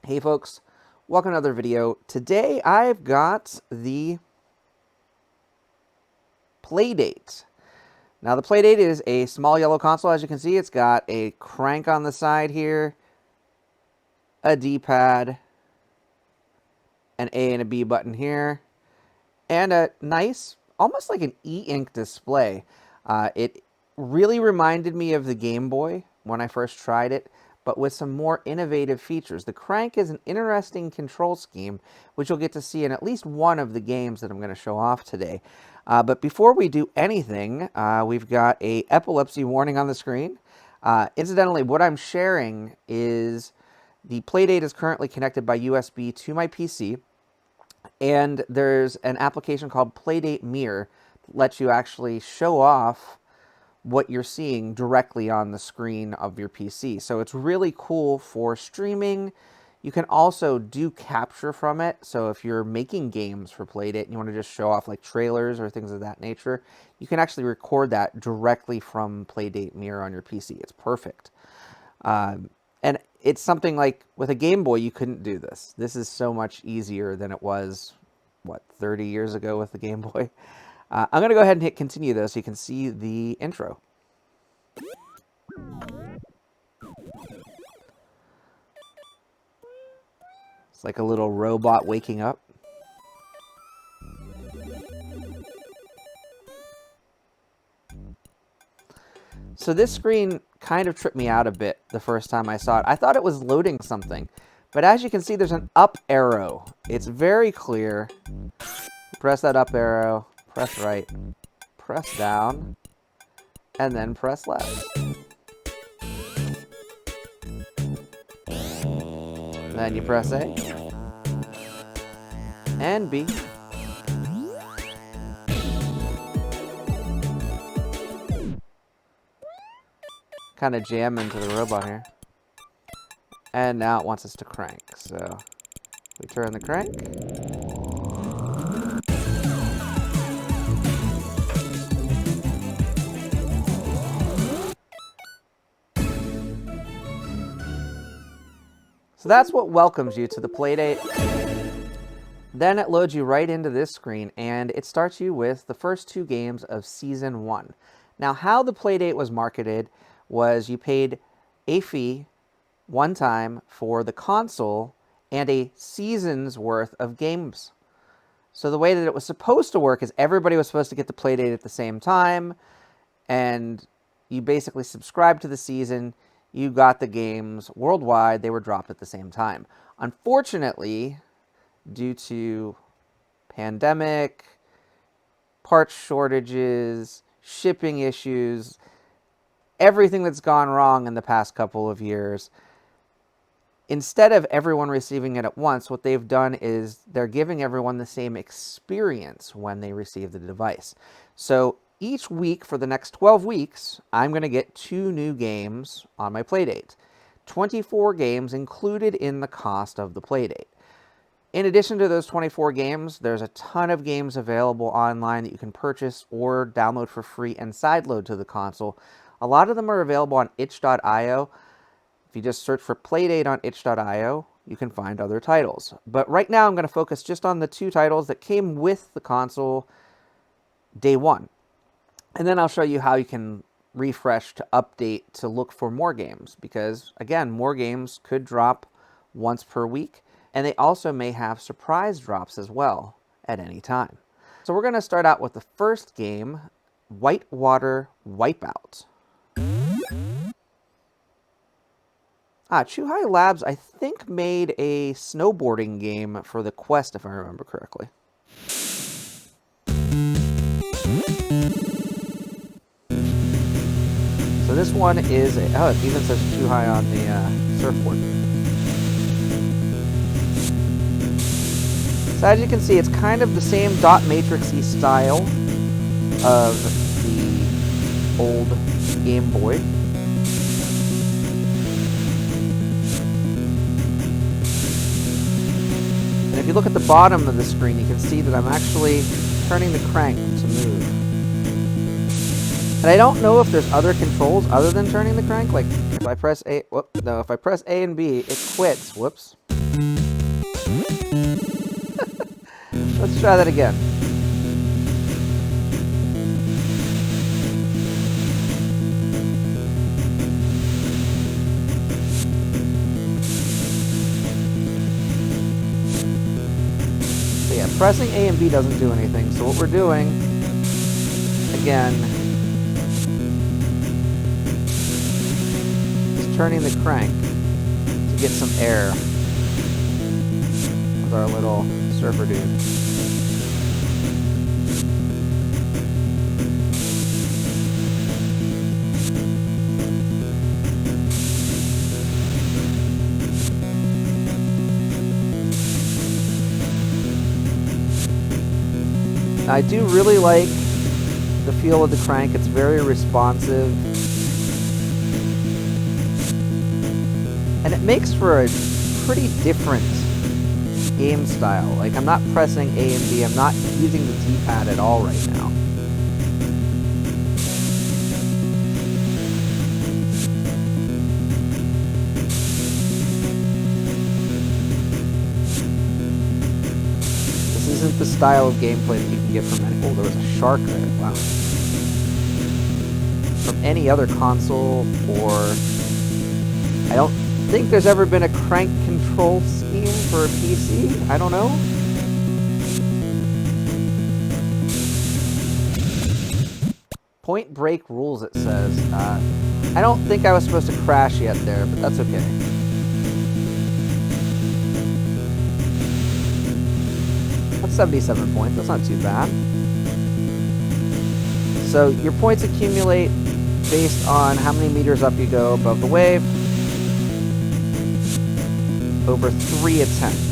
Hey folks, welcome to another video. Today I've got the Playdate. Now the Playdate is a small yellow console. As you can see, it's got a crank on the side here, a D-pad, an A and a B button here, and a nice, almost like an e-ink display. It really reminded me of the Game Boy when I first tried it, but with some more innovative features. The crank is an interesting control scheme, which you'll get to see in at least one of the games that I'm going to show off today. But before we do anything, we've got a epilepsy warning on the screen. Incidentally, what I'm sharing is the Playdate is currently connected by USB to my PC, and there's an application called Playdate Mirror that lets you actually show off what you're seeing directly on the screen of your PC. So it's really cool for streaming. You can also do capture from it. So if you're making games for Playdate and you want to just show off like trailers or things of that nature, you can actually record that directly from Playdate Mirror on your PC. It's perfect. And it's something like with a Game Boy, you couldn't do this. This is so much easier than it was, what, 30 years ago with the Game Boy. I'm going to go ahead and hit continue, though, so you can see the intro. It's like a little robot waking up. So this screen kind of tripped me out a bit the first time I saw it. I thought it was loading something, but as you can see, there's an up arrow. It's very clear. Press that up arrow. Press right, press down, and then press left. And then you press A and B. Kind of jam into the robot here. And now it wants us to crank. So we turn the crank. So that's what welcomes you to the Playdate. Then it loads you right into this screen, and it starts you with the first two games of Season 1. Now, how the Playdate was marketed was you paid a fee one time for the console and a season's worth of games. So the way that it was supposed to work is everybody was supposed to get the Playdate at the same time, and you basically subscribed to the season. You got the games worldwide. They were dropped at the same time. Unfortunately, due to pandemic, parts shortages, shipping issues, everything that's gone wrong in the past couple of years, instead of everyone receiving it at once, what they've done is they're giving everyone the same experience when they receive the device. So each week for the next 12 weeks, I'm going to get 2 new games on my Playdate. 24 games included in the cost of the Playdate. In addition to those 24 games, there's a ton of games available online that you can purchase or download for free and sideload to the console. A lot of them are available on itch.io. If you just search for Playdate on itch.io, you can find other titles. But right now I'm going to focus just on the 2 titles that came with the console day one. And then I'll show you how you can refresh to update to look for more games, because again, more games could drop once per week, and they also may have surprise drops as well at any time. So we're going to start out with the first game, Whitewater Wipeout. Chuhai Labs, I think, made a snowboarding game for the Quest, if I remember correctly. So this one is it even says Chuhai on the surfboard. So as you can see, it's kind of the same dot matrixy style of the old Game Boy. And if you look at the bottom of the screen, you can see that I'm actually turning the crank to move. And I don't know if there's other controls other than turning the crank. Like if I press A, if I press A and B, it quits. Whoops. Let's try that again. So yeah, pressing A and B doesn't do anything. So what we're doing, again, is turning the crank to get some air with our little surfer dude. I do really like the feel of the crank. It's very responsive. And it makes for a pretty different game style. Like, I'm not pressing A and B. I'm not using the D-pad at all right now. This isn't the style of gameplay that you can get from any... Oh, there was a shark there. Wow. From any other console, or... I don't think there's ever been a crank control scheme for a PC. I don't know. Point Break rules, it says. I don't think I was supposed to crash yet there, but that's okay. That's 77 points. That's not too bad. So your points accumulate based on how many meters up you go above the wave over 3 attempts.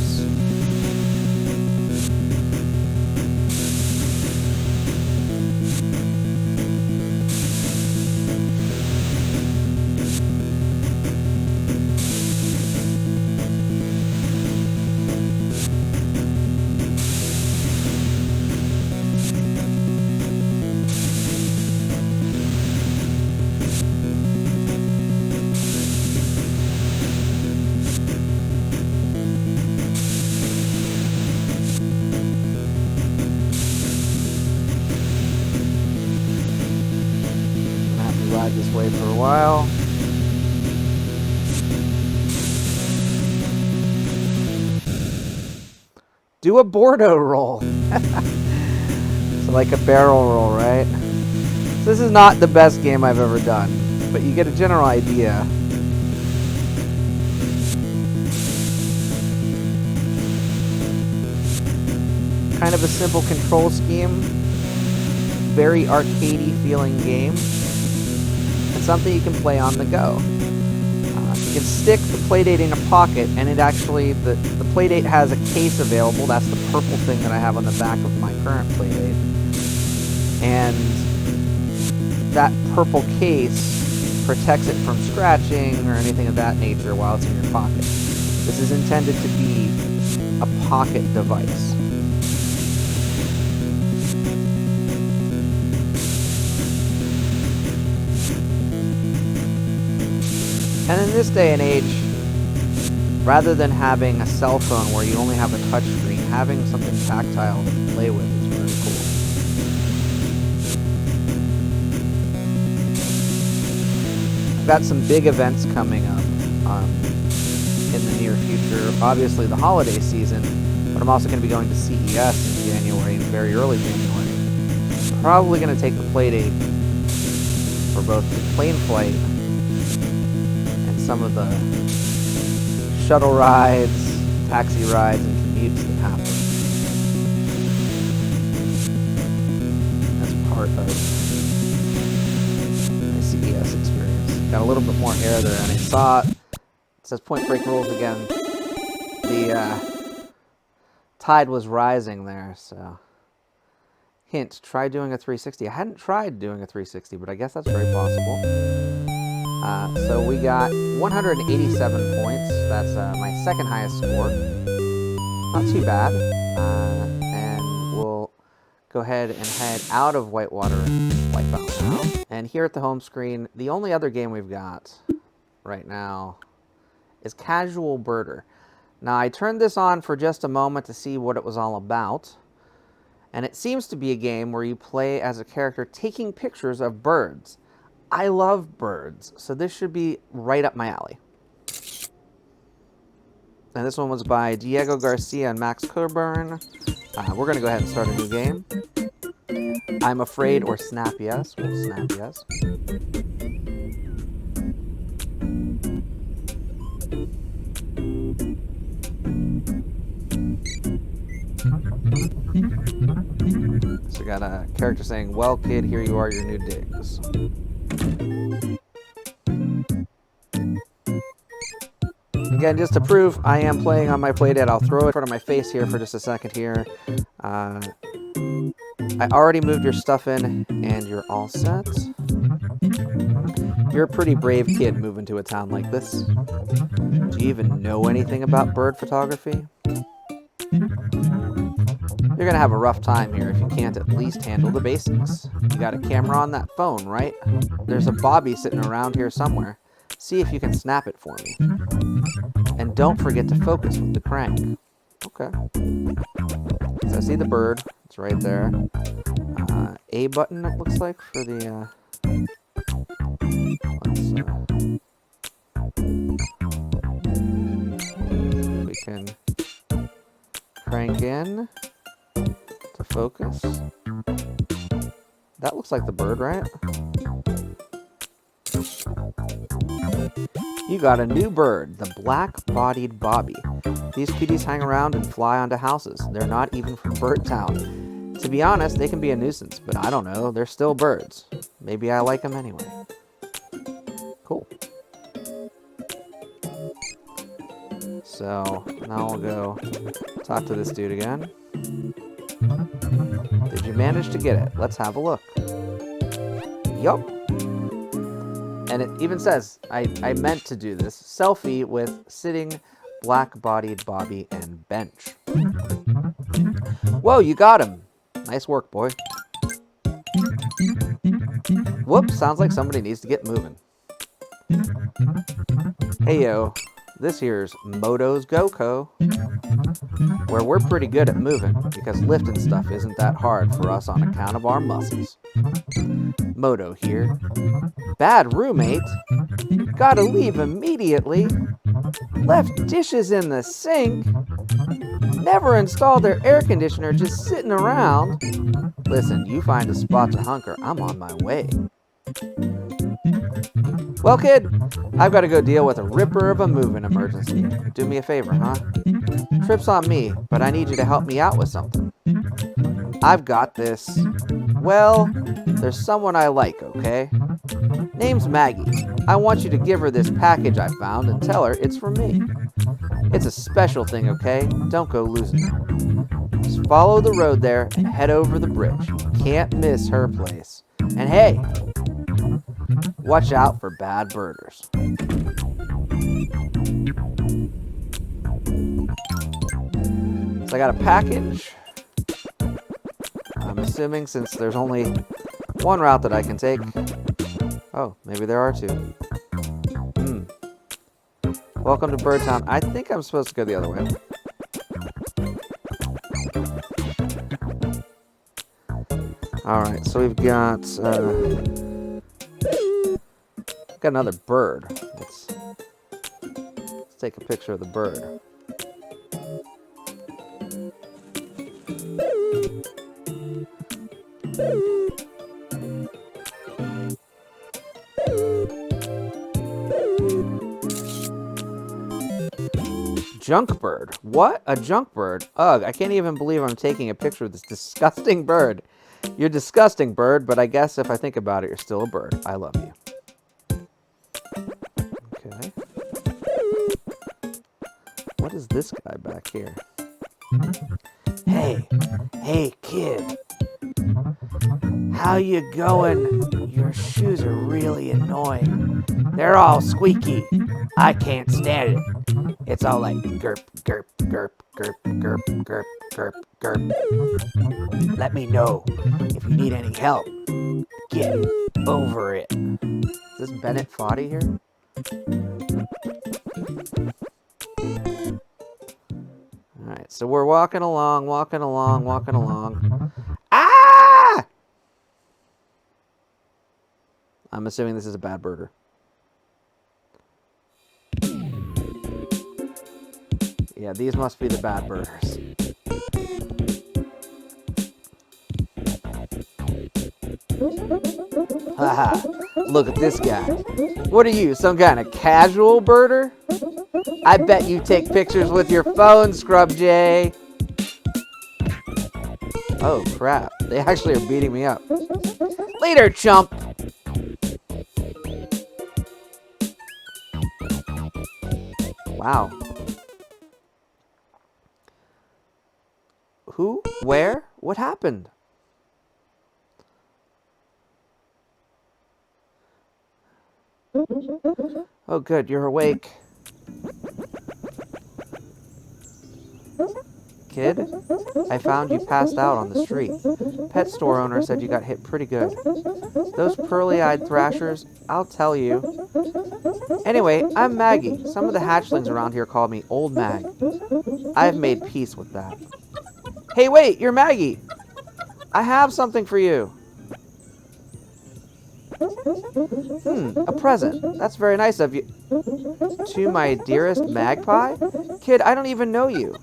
Ride this way for a while. Do a Bordeaux roll. So like a barrel roll, right? So this is not the best game I've ever done, but you get a general idea. Kind of a simple control scheme. Very arcadey feeling game. Something you can play on the go. You can stick the Playdate in a pocket, and it actually, the Playdate has a case available. That's the purple thing that I have on the back of my current Playdate. And that purple case protects it from scratching or anything of that nature while it's in your pocket. This is intended to be a pocket device. And in this day and age, rather than having a cell phone where you only have a touch screen, having something tactile to play with is really cool. I've got some big events coming up in the near future. Obviously the holiday season, but I'm also going to be going to CES in January, in very early January. Probably going to take the Playdate for both the plane flight, some of the shuttle rides, taxi rides, and commutes that happen as part of my CES experience. Got a little bit more air there, and I saw it says Point Break rules again. The tide was rising there, so hint: try doing a 360. I hadn't tried doing a 360, but I guess that's very possible. So we got 187 points. That's my second highest score. Not too bad. And we'll go ahead and head out of Whitewater Wipeout now. And here at the home screen, the only other game we've got right now is Casual Birder. Now, I turned this on for just a moment to see what it was all about. And it seems to be a game where you play as a character taking pictures of birds. I love birds, so this should be right up my alley. And this one was by Diego Garcia and Max Coburn. We're going to go ahead and start a new game. I'm afraid or snap yes. We'll snap yes. So we got a character saying, well, kid, here you are, your new digs. Again, just to prove I am playing on my Playdate, I'll throw it in front of my face here for just a second here. I already moved your stuff in, and you're all set. You're a pretty brave kid moving to a town like this. Do you even know anything about bird photography? You're gonna have a rough time here if you can't at least handle the basics. You got a camera on that phone, right? There's a bobby sitting around here somewhere. See if you can snap it for me. And don't forget to focus with the crank. Okay. So I see the bird. It's right there. A button, it looks like, for the... we can crank in to focus. That looks like the bird, right? You got a new bird, the black-bodied bobby. These cuties hang around and fly onto houses. They're not even from Bird Town. To be honest, they can be a nuisance, but I don't know. They're still birds. Maybe I like them anyway. Cool. So, now we'll go talk to this dude again. Did you manage to get it? Let's have a look. Yup. And it even says, I meant to do this. Selfie with sitting black-bodied bobby and bench. Whoa, you got him. Nice work, boy. Whoops, sounds like somebody needs to get moving. Hey, yo. This here's Moto's GoCo, where we're pretty good at moving because lifting stuff isn't that hard for us on account of our muscles. Moto here. Bad roommate? Gotta leave immediately. Left dishes in the sink. Never installed their air conditioner, just sitting around. Listen, you find a spot to hunker, I'm on my way. Well, kid, I've got to go deal with a ripper of a moving emergency. Do me a favor, huh? Trip's on me, but I need you to help me out with something. I've got this. Well, there's someone I like, okay? Name's Maggie. I want you to give her this package I found and tell her it's from me. It's a special thing, okay? Don't go losing it. Just follow the road there and head over the bridge. You can't miss her place. And hey, watch out for bad birders. So I got a package. I'm assuming since there's only one route that I can take. Oh, maybe there are two. Welcome to Bird Town. I think I'm supposed to go the other way. Alright, so we've got another bird. Let's take a picture of the bird. Junk bird. What? A junk bird? Ugh, I can't even believe I'm taking a picture of this disgusting bird. You're disgusting, bird, but I guess if I think about it, you're still a bird. I love you. Okay. What is this guy back here? Hey, kid. How you going? Your shoes are really annoying. They're all squeaky. I can't stand it. It's all like gurp, gurp, gurp, gurp, gurp, gurp, gurp, gurp. Let me know if you need any help. Get over it. Is this Bennett Foddy here? Alright, so we're walking along. I'm assuming this is a bad birder. Yeah, these must be the bad birders. Haha, look at this guy. What are you, some kind of casual birder? I bet you take pictures with your phone, Scrub Jay. Oh, crap. They actually are beating me up. Later, chump. Wow. Who? Where? What happened? Oh, good. You're awake. Kid, I found you passed out on the street. Pet store owner said you got hit pretty good. Those pearly-eyed thrashers, I'll tell you. Anyway, I'm Maggie. Some of the hatchlings around here call me Old Mag. I've made peace with that. Hey, wait, you're Maggie. I have something for you. A present. That's very nice of you. To my dearest magpie? Kid, I don't even know you.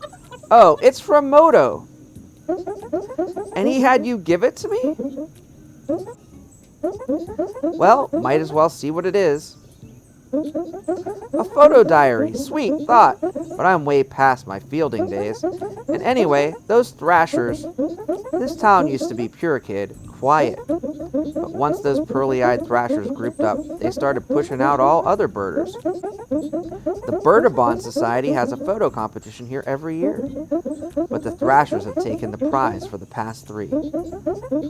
Oh, it's from Moto. And he had you give it to me? Well, might as well see what it is. A photo diary. Sweet thought. But I'm way past my fielding days. And anyway, those thrashers. This town used to be pure, kid. Quiet. But once those pearly-eyed thrashers grouped up, they started pushing out all other birders. The Birdabond Society has a photo competition here every year. But the thrashers have taken the prize for the past 3.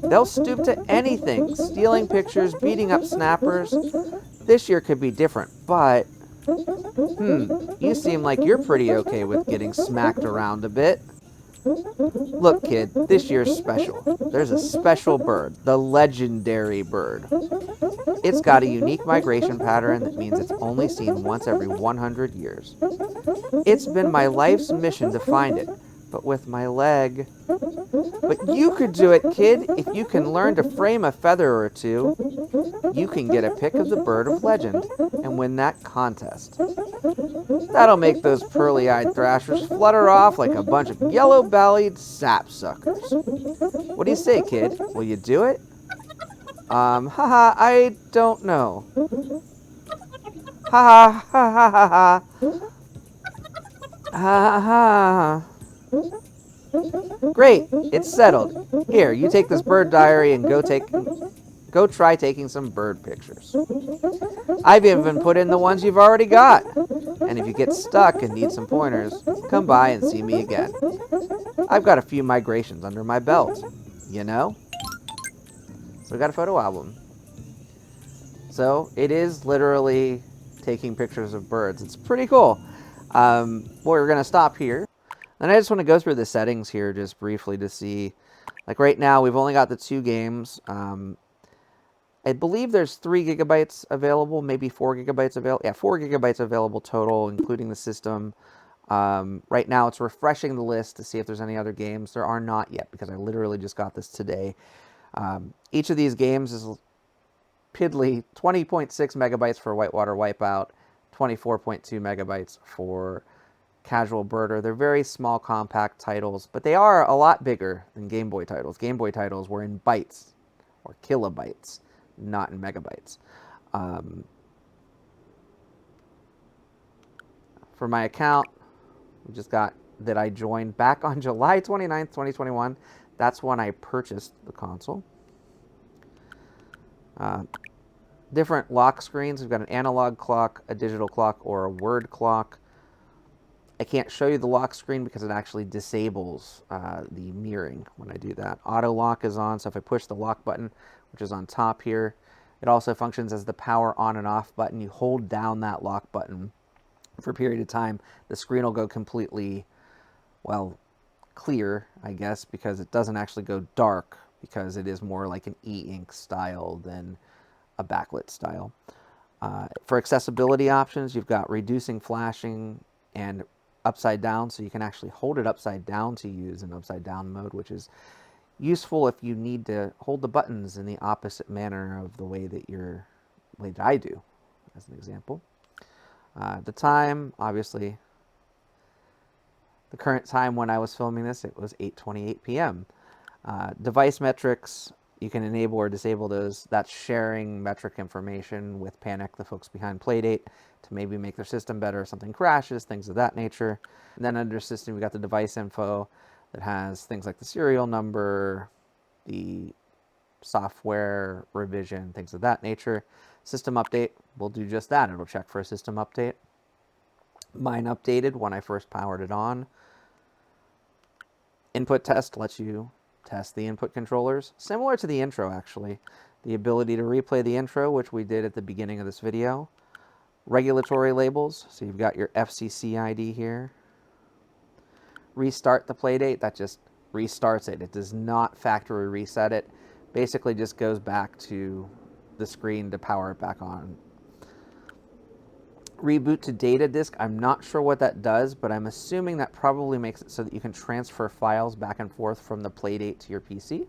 They'll stoop to anything, stealing pictures, beating up snappers. This year could be different, but... you seem like you're pretty okay with getting smacked around a bit. Look, kid, this year's special. There's a special bird, the legendary bird. It's got a unique migration pattern that means it's only seen once every 100 years. It's been my life's mission to find it, but with my leg... But you could do it, kid, if you can learn to frame a feather or two. You can get a pic of the bird of legend and win that contest. That'll make those pearly-eyed thrashers flutter off like a bunch of yellow-bellied sapsuckers. What do you say, kid? Will you do it? Haha, I don't know. Ha ha ha ha ha. Ha ha. Great, it's settled. Here, you take this bird diary and go try taking some bird pictures. I've even put in the ones you've already got. And if you get stuck and need some pointers, come by and see me again. I've got a few migrations under my belt, you know? So we got a photo album. So it is literally taking pictures of birds. It's pretty cool. We're going to stop here. And I just want to go through the settings here just briefly to see. Like right now, we've only got the 2 games. I believe there's 3 gigabytes available, maybe 4 gigabytes available. Yeah, 4 gigabytes available total, including the system. Right now, it's refreshing the list to see if there's any other games. There are not yet, because I literally just got this today. Each of these games is piddly 20.6 megabytes for Whitewater Wipeout, 24.2 megabytes for Casual Birder. They're very small, compact titles, but they are a lot bigger than Game Boy titles. Game Boy titles were in bytes, or kilobytes, not in megabytes. For my account, we just got that I joined back on July 29th, 2021. That's when I purchased the console. Different lock screens. We've got an analog clock, a digital clock, or a word clock. I can't show you the lock screen because it actually disables the mirroring when I do that. Auto lock is on, so if I push the lock button, which is on top here, it also functions as the power on and off button. You hold down that lock button for a period of time, the screen will go completely, well, clear, I guess, because it doesn't actually go dark, because it is more like an e-ink style than a backlit style. For accessibility options, you've got reducing flashing and upside down, so you can actually hold it upside down to use in upside down mode, which is useful if you need to hold the buttons in the opposite manner of the way that you're way that I do, as an example. The time, obviously, the current time when I was filming this, it was 8:28 p.m. Device metrics, you can enable or disable those. That's sharing metric information with Panic, the folks behind Playdate, to maybe make their system better if something crashes, things of that nature. And then under system, we got the device info that has things like the serial number, the software revision, things of that nature. System update will do just that. It'll check for a system update. Mine updated when I first powered it on. Input test lets you test the input controllers. Similar to the intro, actually. The ability to replay the intro, which we did at the beginning of this video. Regulatory labels, so you've got your FCC ID here. Restart the Playdate, that just restarts it. It does not factory reset it. Basically just goes back to the screen to power it back on. Reboot to data disk, I'm not sure what that does, but I'm assuming that probably makes it so that you can transfer files back and forth from the Playdate to your PC.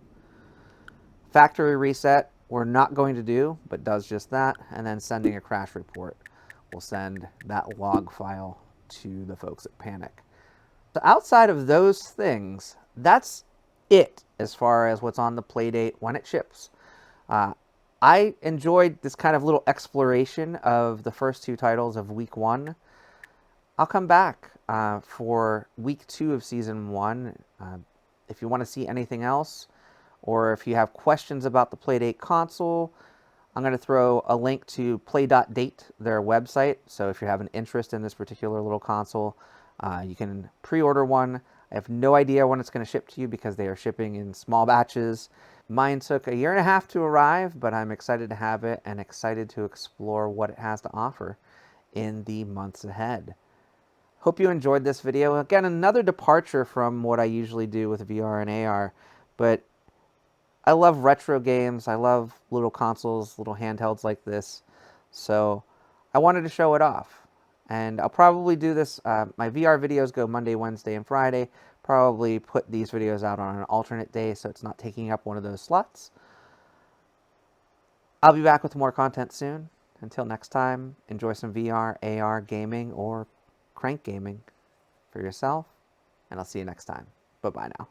Factory reset, we're not going to do, but does just that. And then sending a crash report will send that log file to the folks at Panic. So outside of those things, that's it as far as what's on the Playdate when it ships. I enjoyed this kind of little exploration of the first two titles of week 1. I'll come back for week 2 of season 1. If you want to see anything else, or if you have questions about the Playdate console, I'm going to throw a link to Play.date, their website. So if you have an interest in this particular little console, you can pre-order one. I have no idea when it's going to ship to you because they are shipping in small batches. Mine took a year and a half to arrive, but I'm excited to have it and excited to explore what it has to offer in the months ahead. Hope you enjoyed this video. Again, another departure from what I usually do with VR and AR, but I love retro games. I love little consoles, little handhelds like this. So I wanted to show it off. And I'll probably do this. My VR videos go Monday, Wednesday, and Friday. Probably put these videos out on an alternate day so it's not taking up one of those slots. I'll be back with more content soon. Until next time, enjoy some VR, AR gaming, or crank gaming for yourself. And I'll see you next time. Bye-bye now.